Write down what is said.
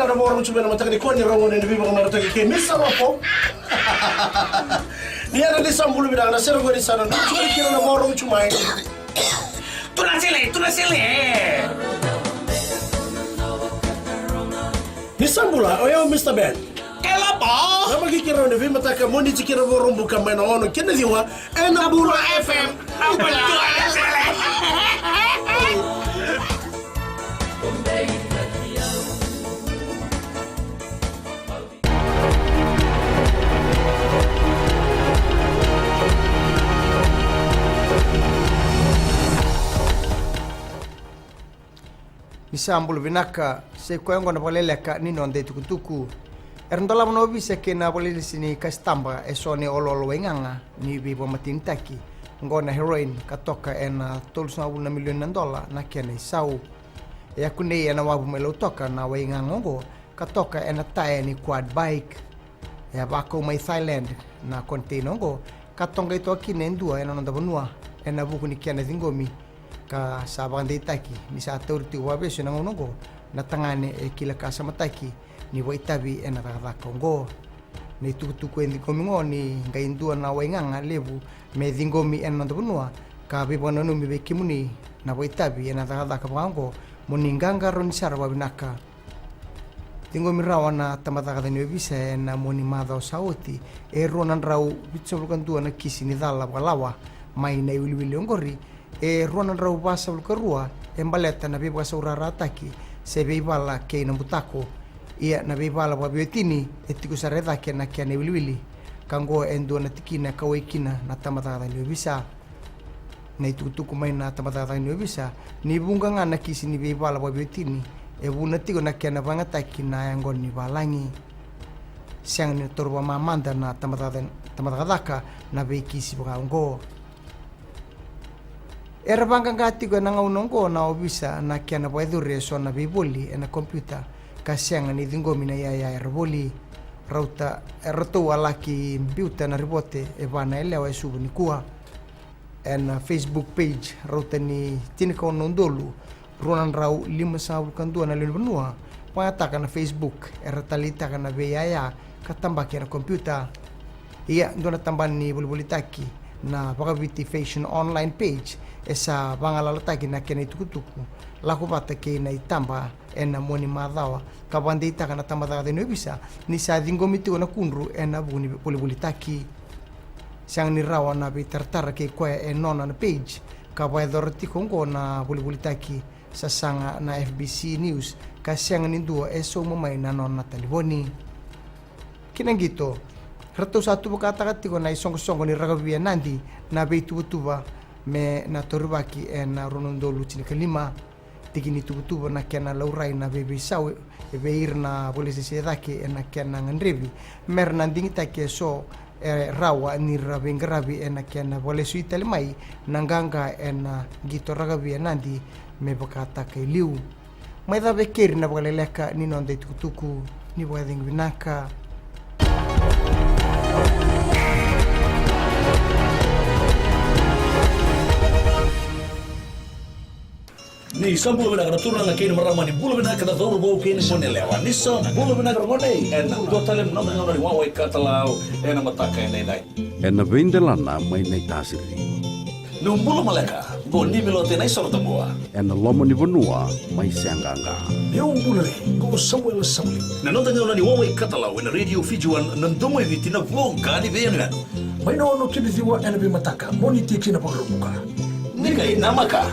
na mo orang cuma na matang ni ko ni rongo ni bibi mga matang ke misa po. Niya na di sambulu bidang na sero ko di sana. Cuma kira na mo orang cuma. Tu na sile. Ni sambula, oyo Mr. Ben. Kela po? Na magkikira ni bibi mataka mo ni tikira mo rombo kamay na ono. Kina diwa, Nabula FM. Nabula FM. Nisambulu vinaka se koengo na poleleka nino ande tukutuku erandola mo bisa ke na polele sini kastamba esone ololo wenganga ni bibo matintaki ngona heroin katoka ena $1 million na kene sau ya kune ena wabu melo toka na wengango katoka ena tae ni quad bike ya bako mai Thailand na container ngo katonga ito akine ndua ena nonda bonua ena buku ni kene zingomi ka sabang deitaki ni sa authority wa beso na ngongo na tangane e kila ka sa mataki ni wa itabi e na rava kongo ni tuku endi komingo ni ngaindua na wainganga levu me dingomi en na bunua ka bibo na numi be kimuni na wa itabi e na rava ka bango muninganga ron sarwa binaka dingomi rawa na tamata ka ni bisa na moni madao sauti e ronan rau bitso kantua na kisi ni dalla balawa mai na wili ngori e ruanan rau basa ulkarua e mbaleta na beba saurara ataki se beibala ke na mutako ia na beibala wa biotini e tiku sareta ke na ke ne wiliwili kango endo na tikina kawaikina na tamata ni bisa na tuku mai na tamata ni bisa ni bunga na kisi ni beibala wa biotini e buna tiku na ke na bangataki na yangon ni balangi siang ni torwa mamanda na tamata daka na beikisi bango era bangka ngati ko nang unongko na obisa na kia na paedure so na biboli na komputer kasyang ni dingomi na ya erboli rauta erto alaki biuta na ribote e bana ele wa subu ni kuwa en Facebook page rauta ni tinko nondolu ronan rau 5 kan na lelbenua pangata na Facebook era talita kana be ya katamba kia na komputer iya ndona tamban ni bulbuli taki na pakabiti fashion online page esa bangalalata na kena tukutuku laku bata ke na itamba ena moni madawa kabandita kana tamada de no bisa ni sa dingomitu na kunru ena buni polibulitaki sang ni rawa na bitartar ke kwa nona na page kabay dorti kongo na polibulitaki sa sanga na FBC News kasyang ni dua eso mamay na nona taliboni kinangito rato satu kata-kata ko na isong-song ni ragabia nandi na beitutuba me na torubaki na ronondolu chini kalima tikini tubutuba na kena laurai na bebe sawe beir na polisi sedaki na kena ngandrebi mer nanding take so rawa ni rabengrabi na kena polisi italimai nanganga na gito ragabia nandi me bakata kay liu may da bekir na baleleka ni nonde tukutuku ni wading binaka Ni sambulu bina kana turna kini marama ni bulu bina kana doro bau kini mone lewa. Ni sambulu bina kana mone en do talem no no ni wawe katalau en mataka en dai. En vendelana mai nei tasiri. No bulu maleka go ni bilote nai sorta boa. En lomo ni bonua mai sanganga. Eu bulu ko Samuel Samli. Na no tanga ni wawe katalau en radio fijuan nandomo vitina vlogga ni bena. Mai no kini diwa ena be mataka moni tikina pagruka. Ni kai namaka.